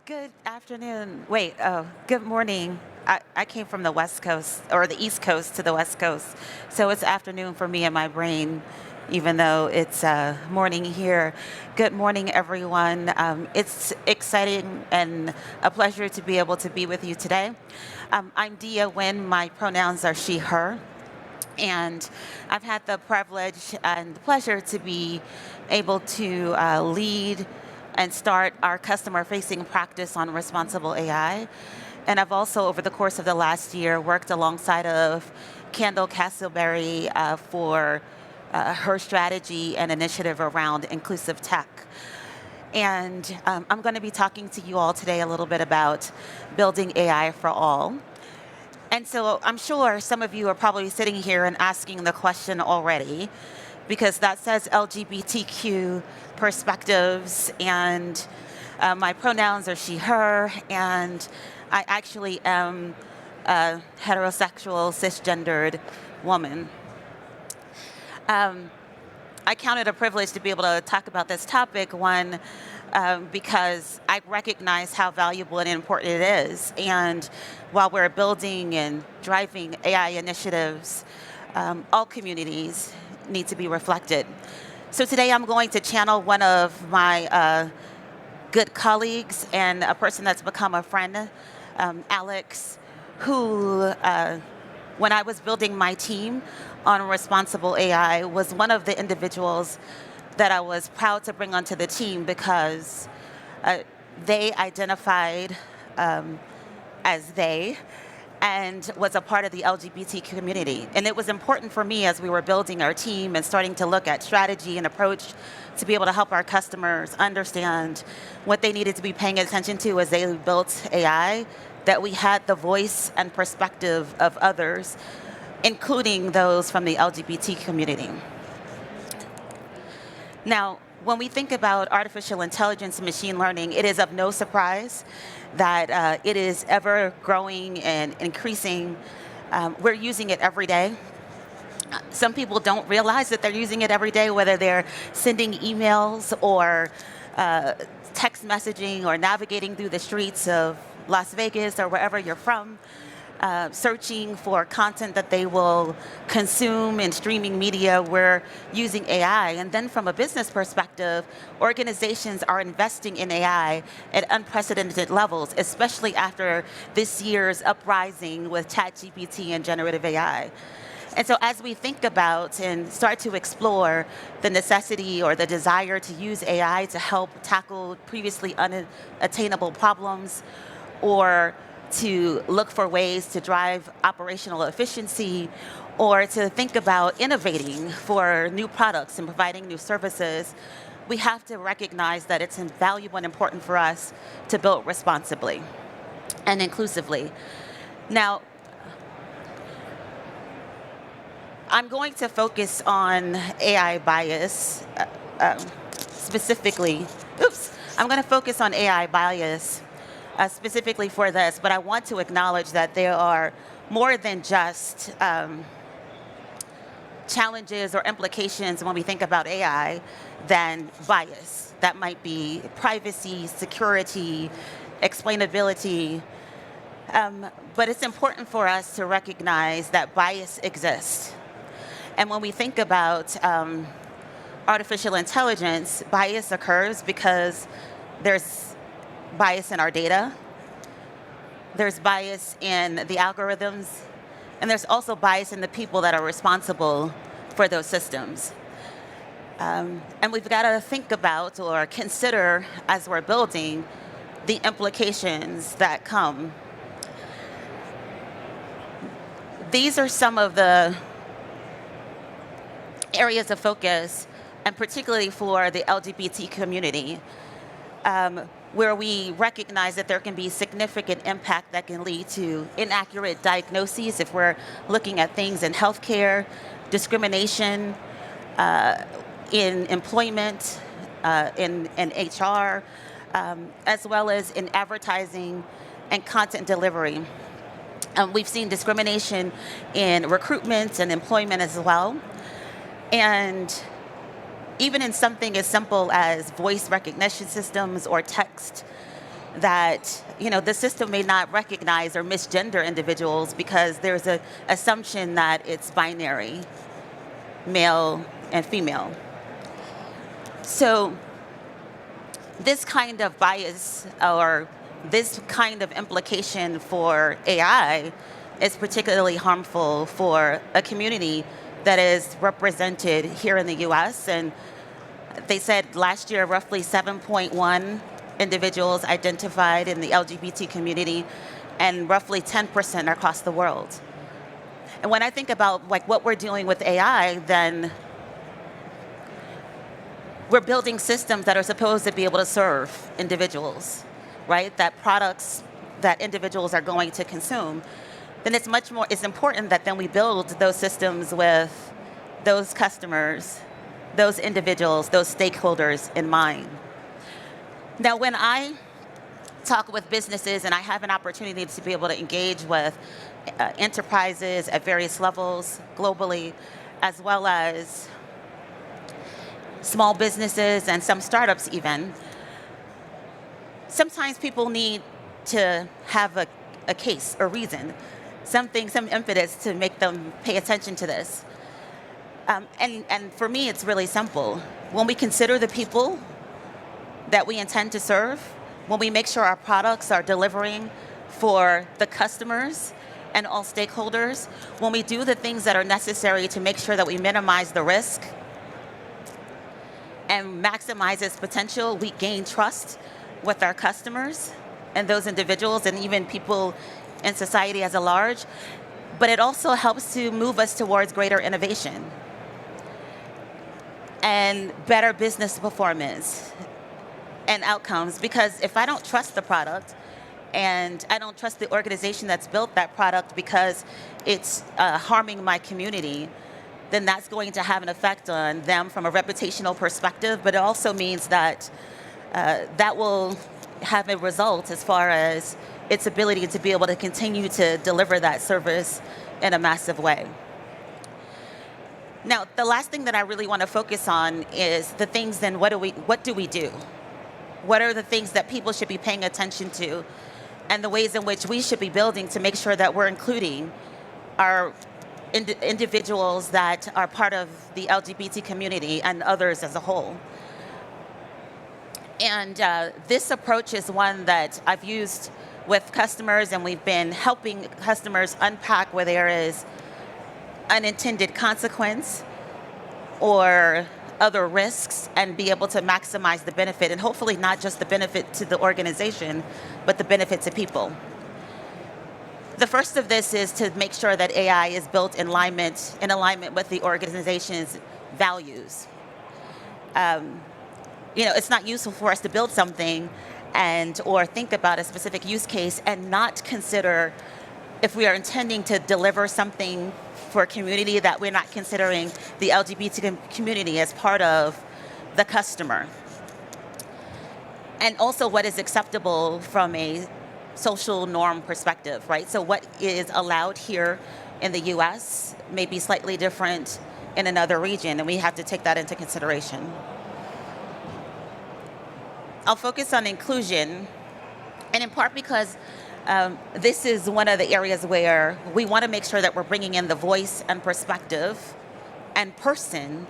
Good afternoon. Wait, good morning. I came from the West Coast, or the East Coast to the West Coast. So it's afternoon for me and my brain, even though it's morning here. Good morning, everyone. It's exciting and a pleasure to be able to be with you today. I'm Dia Wynn. My pronouns are she, her. And I've had the privilege and the pleasure to be able to lead and start our customer-facing practice on responsible AI. And I've also, over the course of the last year, worked alongside of Kendall Castleberry for her strategy and initiative around inclusive tech. And I'm going to be talking to you all today a little bit about building AI for all. And so I'm sure some of you are probably sitting here and asking the question already, because that says LGBTQ perspectives, and my pronouns are she, her, and I actually am a heterosexual, cisgendered woman. I count it a privilege to be able to talk about this topic, one, because I recognize how valuable and important it is. And while we're building and driving AI initiatives, all communities need to be reflected. So today I'm going to channel one of my good colleagues and a person that's become a friend, Alex, who, when I was building my team on responsible AI, was one of the individuals that I was proud to bring onto the team because they identified as they and was a part of the LGBT community. And it was important for me as we were building our team and starting to look at strategy and approach to be able to help our customers understand what they needed to be paying attention to as they built AI, that we had the voice and perspective of others, including those from the LGBT community. Now, when we think about artificial intelligence and machine learning, it is of no surprise that it is ever growing and increasing. We're using it every day. Some people don't realize that they're using it every day, whether they're sending emails or text messaging or navigating through the streets of Las Vegas or wherever you're from. Searching for content that they will consume in streaming media, we're using AI. And then from a business perspective, organizations are investing in AI at unprecedented levels, especially after this year's uprising with ChatGPT and generative AI. And so as we think about and start to explore the necessity or the desire to use AI to help tackle previously unattainable problems, or to look for ways to drive operational efficiency, or to think about innovating for new products and providing new services, we have to recognize that it's valuable and important for us to build responsibly and inclusively. Now, I'm going to focus on AI bias specifically. I'm going to focus on AI bias specifically for this, but I want to acknowledge that there are more than just challenges or implications when we think about AI than bias. That might be privacy, security, explainability, but it's important for us to recognize that bias exists. And when we think about artificial intelligence, bias occurs because there's bias in our data, there's bias in the algorithms, and there's also bias in the people that are responsible for those systems. And we've got to think about or consider, as we're building, the implications that come. These are some of the areas of focus, and particularly for the LGBT community, where we recognize that there can be significant impact that can lead to inaccurate diagnoses if we're looking at things in healthcare, discrimination in employment, in HR, as well as in advertising and content delivery. We've seen discrimination in recruitment and employment as well. And even in something as simple as voice recognition systems or text, that the system may not recognize or misgender individuals because there's an assumption that it's binary, male and female. So this kind of bias or this kind of implication for AI is particularly harmful for a community that is represented here in the US. And they said last year roughly 7.1 individuals identified in the LGBT community, and roughly 10% across the world. And when I think about like what we're doing with AI, then we're building systems that are supposed to be able to serve individuals, right? That products that individuals are going to consume. Then it's important that then we build those systems with those customers, those individuals, those stakeholders in mind. Now, when I talk with businesses and I have an opportunity to be able to engage with enterprises at various levels globally, as well as small businesses and some startups even, sometimes people need to have a case or reason, some impetus to make them pay attention to this. And for me, it's really simple. When we consider the people that we intend to serve, when we make sure our products are delivering for the customers and all stakeholders, when we do the things that are necessary to make sure that we minimize the risk and maximize its potential, we gain trust with our customers and those individuals and even people in society as a large. But it also helps to move us towards greater innovation and better business performance and outcomes, because if I don't trust the product and I don't trust the organization that's built that product because it's harming my community, then that's going to have an effect on them from a reputational perspective, but it also means that that will have a result as far as its ability to be able to continue to deliver that service in a massive way. Now, the last thing that I really want to focus on is the things then what do we do? What are the things that people should be paying attention to, and the ways in which we should be building to make sure that we're including our individuals that are part of the LGBT community and others as a whole. And this approach is one that I've used with customers, and we've been helping customers unpack where there is unintended consequence or other risks and be able to maximize the benefit, and hopefully not just the benefit to the organization, but the benefit to people. The first of this is to make sure that AI is built in alignment with the organization's values. It's not useful for us to build something or think about a specific use case and not consider, if we are intending to deliver something for a community, that we're not considering the LGBT community as part of the customer. And also what is acceptable from a social norm perspective, right? So what is allowed here in the US may be slightly different in another region, and we have to take that into consideration. I'll focus on inclusion, and in part because this is one of the areas where we want to make sure that we're bringing in the voice and perspective and person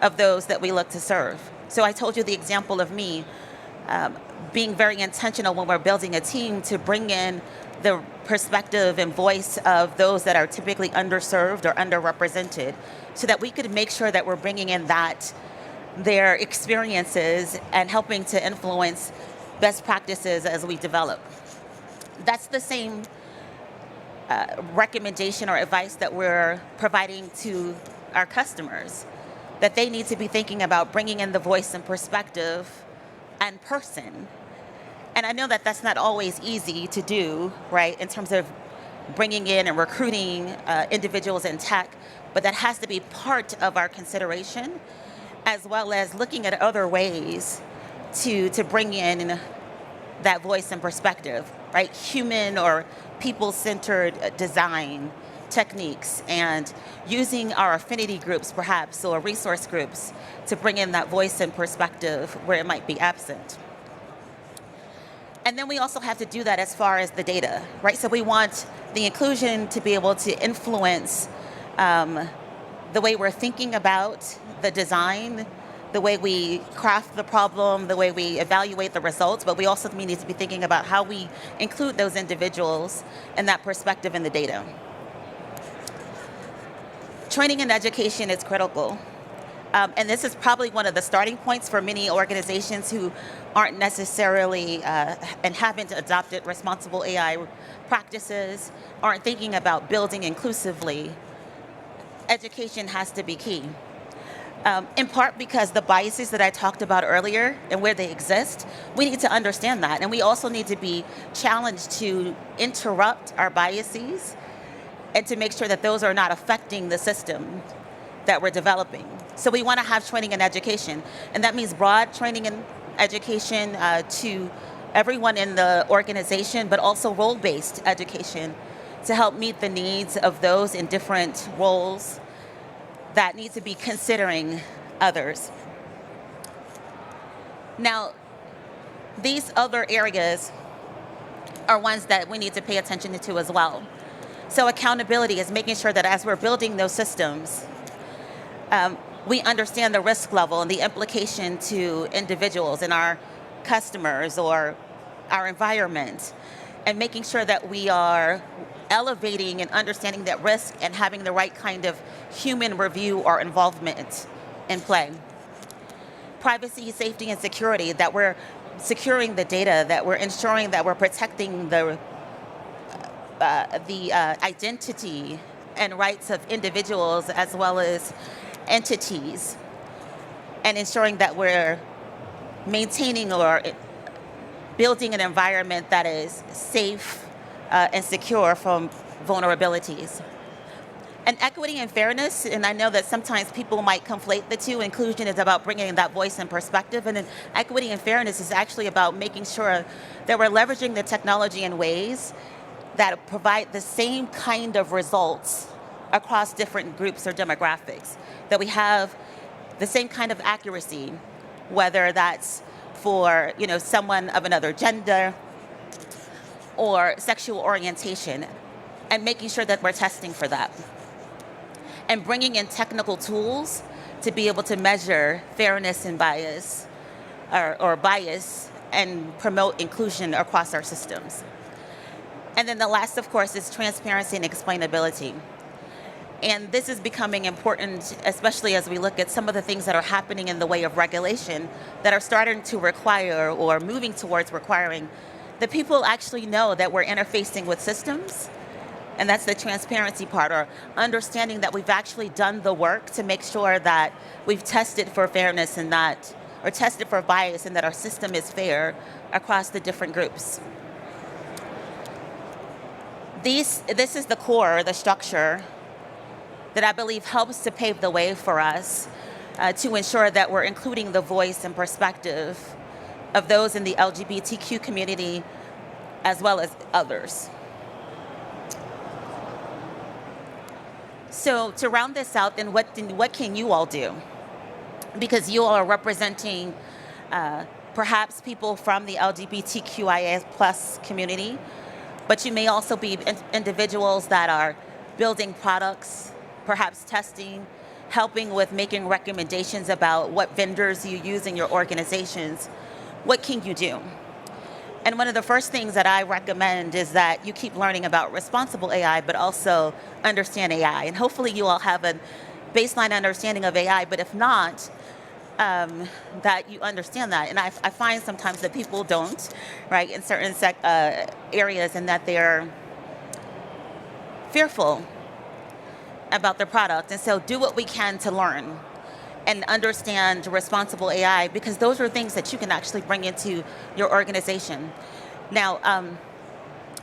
of those that we look to serve. So I told you the example of me being very intentional when we're building a team to bring in the perspective and voice of those that are typically underserved or underrepresented, so that we could make sure that we're bringing in their experiences and helping to influence best practices as we develop. That's the same recommendation or advice that we're providing to our customers, that they need to be thinking about bringing in the voice and perspective and person. And I know that that's not always easy to do, right, in terms of bringing in and recruiting individuals in tech, but that has to be part of our consideration, as well as looking at other ways to bring in that voice and perspective, right? Human or people-centered design techniques, and using our affinity groups perhaps, or resource groups, to bring in that voice and perspective where it might be absent. And then we also have to do that as far as the data, right? So we want the inclusion to be able to influence the way we're thinking about the design, the way we craft the problem, the way we evaluate the results, but we also need to be thinking about how we include those individuals and that perspective in the data. Training and education is critical. And this is probably one of the starting points for many organizations who aren't necessarily and haven't adopted responsible AI practices, aren't thinking about building inclusively. Education has to be key. In part because the biases that I talked about earlier and where they exist, we need to understand that. And we also need to be challenged to interrupt our biases and to make sure that those are not affecting the system that we're developing. So we want to have training and education. And that means broad training and education to everyone in the organization, but also role-based education to help meet the needs of those in different roles that need to be considering others. Now, these other areas are ones that we need to pay attention to as well. So accountability is making sure that as we're building those systems, we understand the risk level and the implication to individuals and our customers or our environment, and making sure that we are elevating and understanding that risk and having the right kind of human review or involvement in play. Privacy, safety, and security, that we're securing the data, that we're ensuring that we're protecting the identity and rights of individuals as well as entities, and ensuring that we're maintaining or building an environment that is safe and secure from vulnerabilities. And equity and fairness, and I know that sometimes people might conflate the two. Inclusion is about bringing that voice and perspective, and then equity and fairness is actually about making sure that we're leveraging the technology in ways that provide the same kind of results across different groups or demographics, that we have the same kind of accuracy, whether that's for someone of another gender or sexual orientation, and making sure that we're testing for that. And bringing in technical tools to be able to measure fairness and bias, or bias, and promote inclusion across our systems. And then the last, of course, is transparency and explainability. And this is becoming important, especially as we look at some of the things that are happening in the way of regulation that are starting to require or moving towards requiring that people actually know that we're interfacing with systems. And that's the transparency part, or understanding that we've actually done the work to make sure that we've tested for fairness and that, or tested for bias, and that our system is fair across the different groups. This is the core, the structure, that I believe helps to pave the way for us to ensure that we're including the voice and perspective of those in the LGBTQ community as well as others. So to round this out, then what can you all do? Because you all are representing perhaps people from the LGBTQIA plus community, but you may also be individuals that are building products, perhaps testing, helping with making recommendations about what vendors you use in your organizations. What can you do? And one of the first things that I recommend is that you keep learning about responsible AI, but also understand AI. And hopefully you all have a baseline understanding of AI, but if not, that you understand that. And I find sometimes that people don't, right, in certain areas, and that they're fearful about their product. And so do what we can to learn and understand responsible AI, because those are things that you can actually bring into your organization. Now,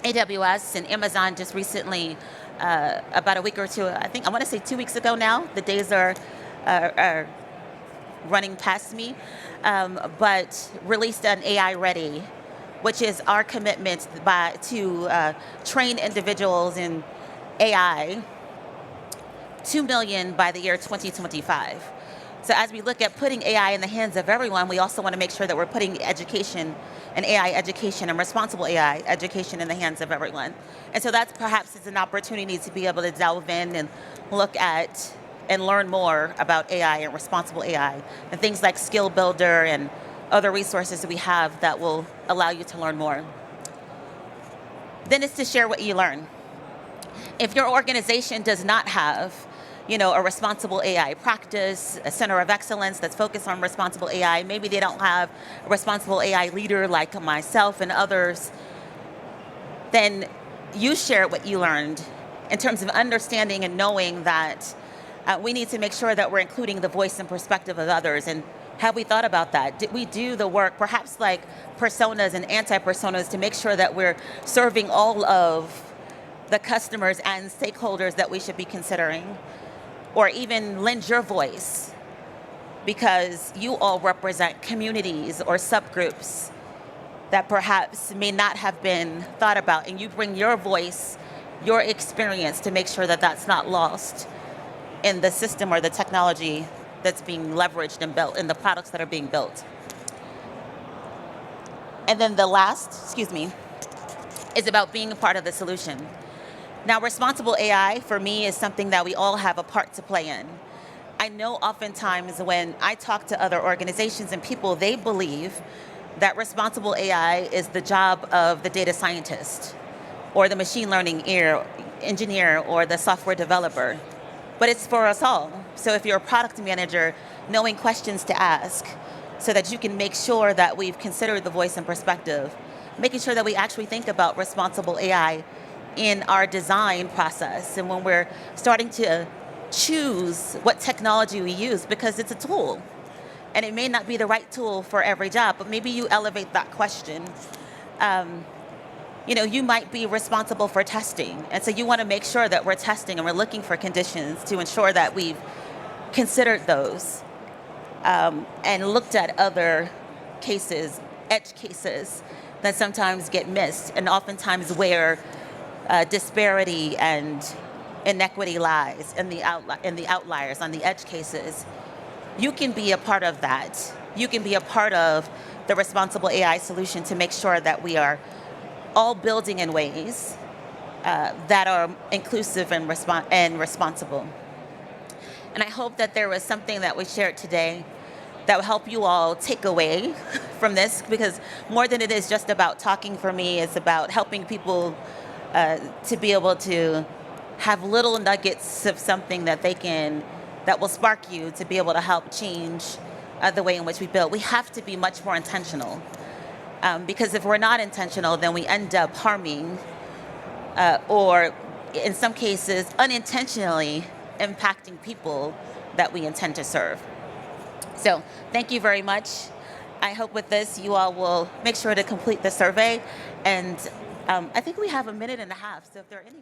AWS and Amazon just recently, about a week or two, I want to say 2 weeks ago now, the days are running past me, but released an AI Ready, which is our commitment to train individuals in AI, 2 million by the year 2025. So as we look at putting AI in the hands of everyone, we also want to make sure that we're putting education and AI education and responsible AI education in the hands of everyone. And so that's perhaps is an opportunity to be able to delve in and look at and learn more about AI and responsible AI and things like Skill Builder and other resources that we have that will allow you to learn more. Then it's to share what you learn. If your organization does not have a responsible AI practice, a center of excellence that's focused on responsible AI, maybe they don't have a responsible AI leader like myself and others, then you share what you learned in terms of understanding and knowing that we need to make sure that we're including the voice and perspective of others. And have we thought about that? Did we do the work, perhaps like personas and anti-personas, to make sure that we're serving all of the customers and stakeholders that we should be considering? Or even lend your voice, because you all represent communities or subgroups that perhaps may not have been thought about, and you bring your voice, your experience to make sure that that's not lost in the system or the technology that's being leveraged and built, in the products that are being built. And then the last, is about being a part of the solution. Now, responsible AI, for me, is something that we all have a part to play in. I know oftentimes when I talk to other organizations and people, they believe that responsible AI is the job of the data scientist or the machine learning engineer or the software developer. But it's for us all. So if you're a product manager, knowing questions to ask so that you can make sure that we've considered the voice and perspective, making sure that we actually think about responsible AI in our design process and when we're starting to choose what technology we use, because it's a tool and it may not be the right tool for every job, but maybe you elevate that question. You might be responsible for testing, and so you want to make sure that we're testing and we're looking for conditions to ensure that we've considered those and looked at other cases, edge cases that sometimes get missed, and oftentimes where disparity and inequity lies in the outliers, on the edge cases. You can be a part of that. You can be a part of the responsible AI solution to make sure that we are all building in ways that are inclusive and responsible. And I hope that there was something that we shared today that will help you all take away from this, because more than it is just about talking, for me, it's about helping people to be able to have little nuggets of something that that will spark you to be able to help change the way in which we build. We have to be much more intentional, because if we're not intentional, then we end up harming or in some cases unintentionally impacting people that we intend to serve. So thank you very much. I hope with this you all will make sure to complete the survey, and I think we have a minute and a half, so if there are any